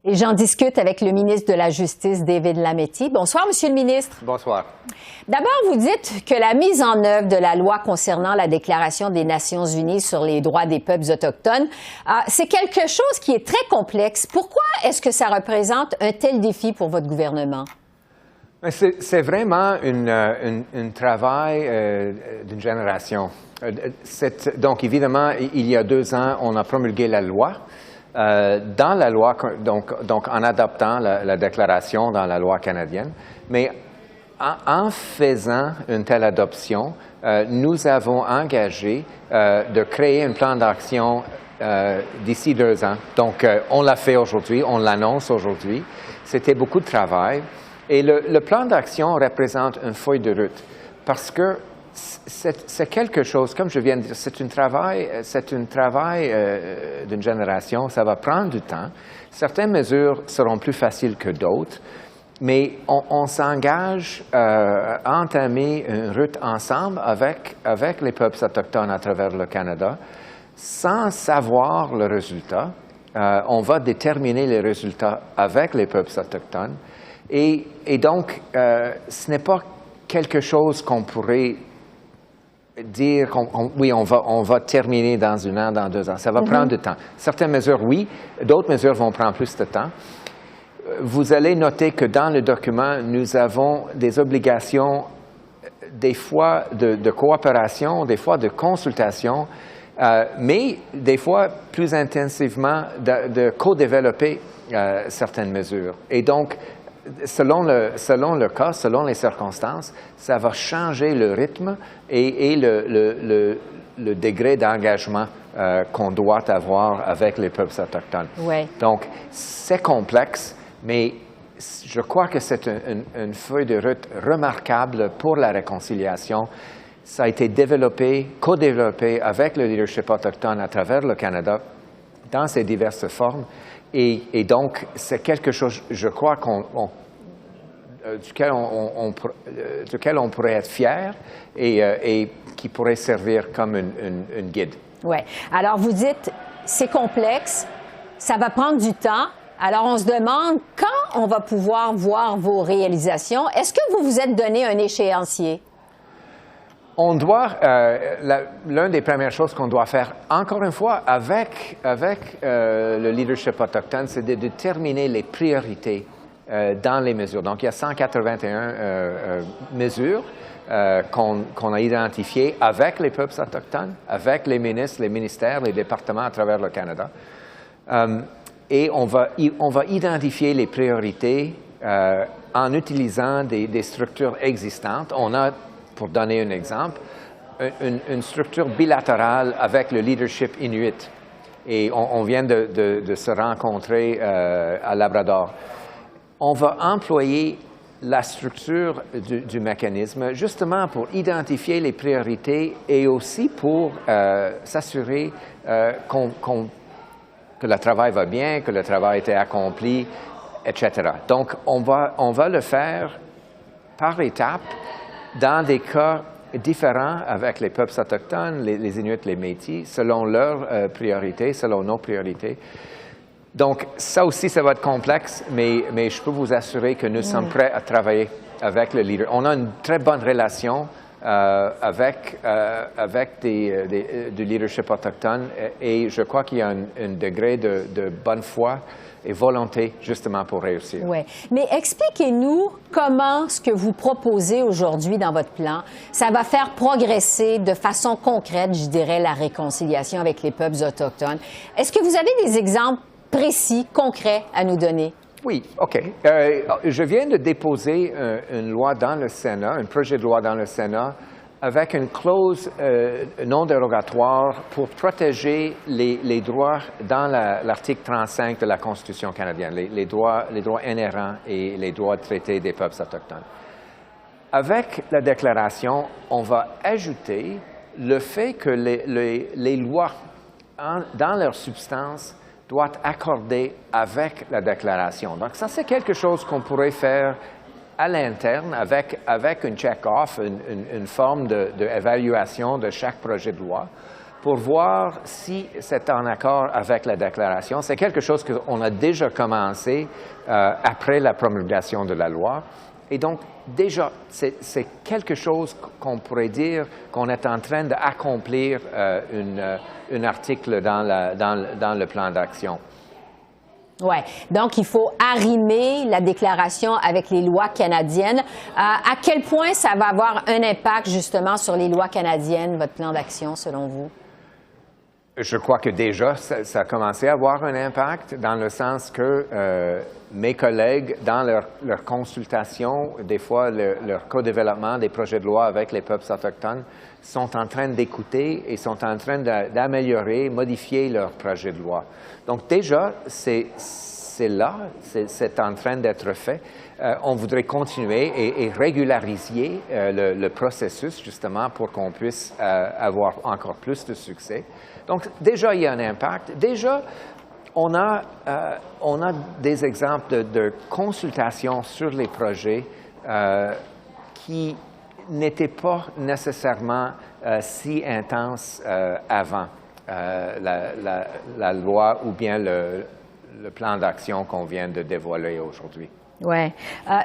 Et j'en discute avec le ministre de la Justice, David Lametti. Bonsoir, Monsieur le ministre. Bonsoir. D'abord, vous dites que la mise en œuvre de la loi concernant la Déclaration des Nations unies sur les droits des peuples autochtones, c'est quelque chose qui est très complexe. Pourquoi est-ce que ça représente un tel défi pour votre gouvernement? C'est vraiment un travail d'une génération. Donc, évidemment, il y a 2 ans, on a promulgué la loi. Dans la loi, donc en adoptant la déclaration dans la loi canadienne, mais en faisant une telle adoption, nous avons engagé de créer un plan d'action d'ici 2 ans. Donc, on l'a fait aujourd'hui, on l'annonce aujourd'hui. C'était beaucoup de travail. Et le plan d'action représente une feuille de route parce que c'est quelque chose, comme je viens de dire, c'est un travail d'une génération. Ça va prendre du temps. Certaines mesures seront plus faciles que d'autres, mais on s'engage à entamer une route ensemble avec les peuples autochtones à travers le Canada, sans savoir le résultat. On va déterminer les résultats avec les peuples autochtones. Et donc, ce n'est pas quelque chose qu'on pourrait dire oui, on va terminer dans 1 an, dans 2 ans. Ça va prendre du temps. Certaines mesures, oui. D'autres mesures vont prendre plus de temps. Vous allez noter que dans le document, nous avons des obligations, des fois de coopération, des fois de consultation, mais des fois plus intensivement de co-développer certaines mesures. Et donc, selon le cas, selon les circonstances, ça va changer le rythme et le degré d'engagement qu'on doit avoir avec les peuples autochtones. Ouais. Donc, c'est complexe, mais je crois que c'est une feuille de route remarquable pour la réconciliation. Ça a été développé, co-développé avec le leadership autochtone à travers le Canada dans ses diverses formes. Et donc, c'est quelque chose, je crois, duquel on pourrait être fier et qui pourrait servir comme une guide. Oui. Alors, vous dites, c'est complexe, ça va prendre du temps. Alors, on se demande quand on va pouvoir voir vos réalisations. Est-ce que vous vous êtes donné un échéancier? On doit, l'une des premières choses qu'on doit faire, encore une fois, avec le leadership autochtone, c'est de déterminer les priorités dans les mesures. Donc, il y a 181 mesures qu'on a identifiées avec les peuples autochtones, avec les ministres, les ministères, les départements à travers le Canada. Et on va identifier les priorités en utilisant des structures existantes. On a, pour donner un exemple, une structure bilatérale avec le leadership inuit. Et on vient de se rencontrer à Labrador. On va employer la structure du mécanisme justement pour identifier les priorités et aussi pour s'assurer que le travail va bien, que le travail a été accompli, etc. Donc, on va le faire par étapes dans des cas différents avec les peuples autochtones, les Inuits, les Métis, selon leurs priorités, selon nos priorités. Donc, ça aussi, ça va être complexe, mais je peux vous assurer que nous sommes prêts à travailler avec le leader. On a une très bonne relation avec du leadership autochtone et je crois qu'il y a un degré de bonne foi et volonté justement pour réussir. Oui. Mais expliquez-nous comment ce que vous proposez aujourd'hui dans votre plan, ça va faire progresser de façon concrète, je dirais, la réconciliation avec les peuples autochtones. Est-ce que vous avez des exemples précis, concrets à nous donner? Oui, OK. Je viens de déposer une loi dans le Sénat, un projet de loi dans le Sénat, avec une clause non dérogatoire pour protéger les droits dans l'article 35 de la Constitution canadienne, les droits inhérents et les droits traités des peuples autochtones. Avec la déclaration, on va ajouter le fait que les lois, dans leur substance, doivent accorder avec la déclaration. Donc, ça, c'est quelque chose qu'on pourrait faire à l'interne avec une check-off, une forme d'évaluation de chaque projet de loi pour voir si c'est en accord avec la déclaration. C'est quelque chose qu'on a déjà commencé après la promulgation de la loi. Et donc, déjà, c'est quelque chose qu'on pourrait dire qu'on est en train d'accomplir un article dans le plan d'action. Oui. Donc, il faut arrimer la déclaration avec les lois canadiennes. À quel point ça va avoir un impact, justement, sur les lois canadiennes, votre plan d'action, selon vous? Je crois que déjà, ça a commencé à avoir un impact dans le sens que mes collègues, dans leur consultation, des fois leur co-développement des projets de loi avec les peuples autochtones, sont en train d'écouter et sont en train d'améliorer, modifier leurs projets de loi. Donc déjà, c'est là, c'est en train d'être fait. On voudrait continuer et régulariser le processus, justement, pour qu'on puisse avoir encore plus de succès. Donc, déjà, il y a un impact. Déjà, on a des exemples de consultations sur les projets qui n'étaient pas nécessairement si intenses avant la loi ou bien le plan d'action qu'on vient de dévoiler aujourd'hui. Oui.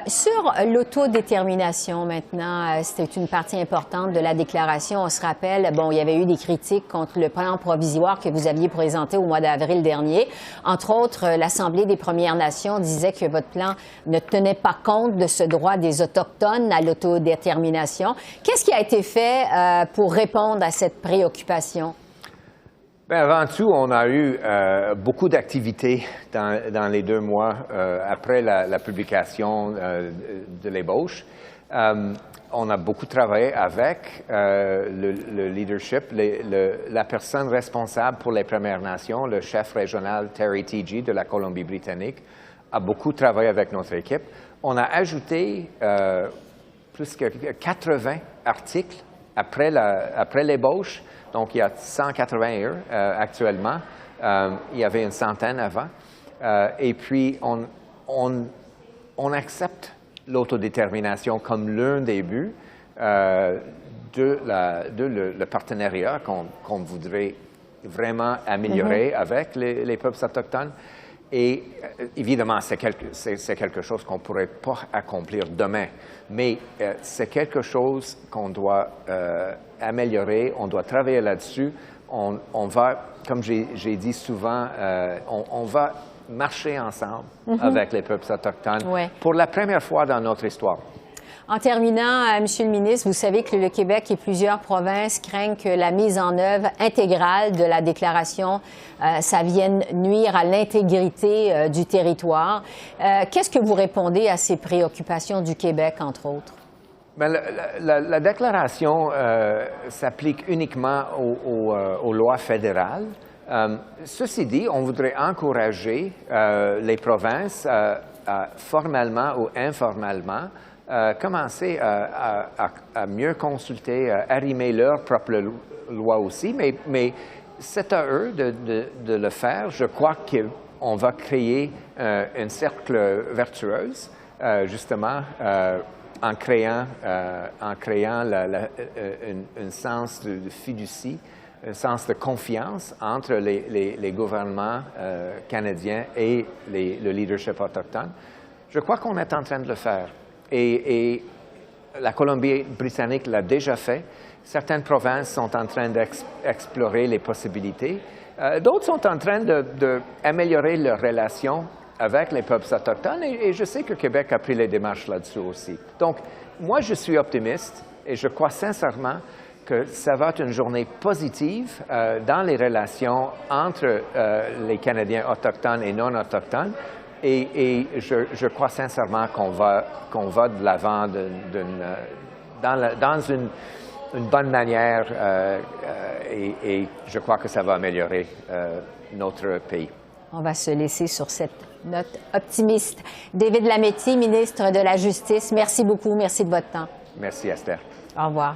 Sur l'autodétermination, maintenant, c'était une partie importante de la déclaration. On se rappelle, bon, il y avait eu des critiques contre le plan provisoire que vous aviez présenté au mois d'avril dernier. Entre autres, l'Assemblée des Premières Nations disait que votre plan ne tenait pas compte de ce droit des Autochtones à l'autodétermination. Qu'est-ce qui a été fait pour répondre à cette préoccupation? Bien, avant tout, on a eu beaucoup d'activités dans les 2 mois après la publication de l'ébauche. On a beaucoup travaillé avec le leadership, la personne responsable pour les Premières Nations, le chef régional Terry Teegee de la Colombie-Britannique, a beaucoup travaillé avec notre équipe. On a ajouté plus que 80 articles après l'ébauche. Donc, il y a 181 actuellement. Il y avait une centaine avant. Et puis, on accepte l'autodétermination comme l'un des buts le partenariat qu'on voudrait vraiment améliorer avec les peuples autochtones. Et évidemment, c'est quelque chose qu'on ne pourrait pas accomplir demain, mais c'est quelque chose qu'on doit améliorer, on doit travailler là-dessus. On va, comme j'ai dit souvent, on va marcher ensemble avec les peuples autochtones pour la première fois dans notre histoire. En terminant, Monsieur le ministre, vous savez que le Québec et plusieurs provinces craignent que la mise en œuvre intégrale de la déclaration, ça vienne nuire à l'intégrité du territoire. Qu'est-ce que vous répondez à ces préoccupations du Québec, entre autres? Bien, la déclaration s'applique uniquement aux lois fédérales. Ceci dit, on voudrait encourager les provinces, formellement ou informellement, commencer à mieux consulter, arrimer leur propre loi aussi, mais c'est à eux de le faire. Je crois qu'on va créer un cercle vertueux, justement, en créant un sens de fiducie, un sens de confiance entre les gouvernements canadiens et le leadership autochtone. Je crois qu'on est en train de le faire. Et la Colombie-Britannique l'a déjà fait. Certaines provinces sont en train d'explorer les possibilités. D'autres sont en train d'améliorer leurs relations avec les peuples autochtones. Et je sais que Québec a pris les démarches là-dessus aussi. Donc, moi, je suis optimiste et je crois sincèrement que ça va être une journée positive dans les relations entre les Canadiens autochtones et non autochtones. Et je crois sincèrement qu'on va de l'avant dans une bonne manière et je crois que ça va améliorer notre pays. On va se laisser sur cette note optimiste. David Lametti, ministre de la Justice, merci beaucoup. Merci de votre temps. Merci, Esther. Au revoir.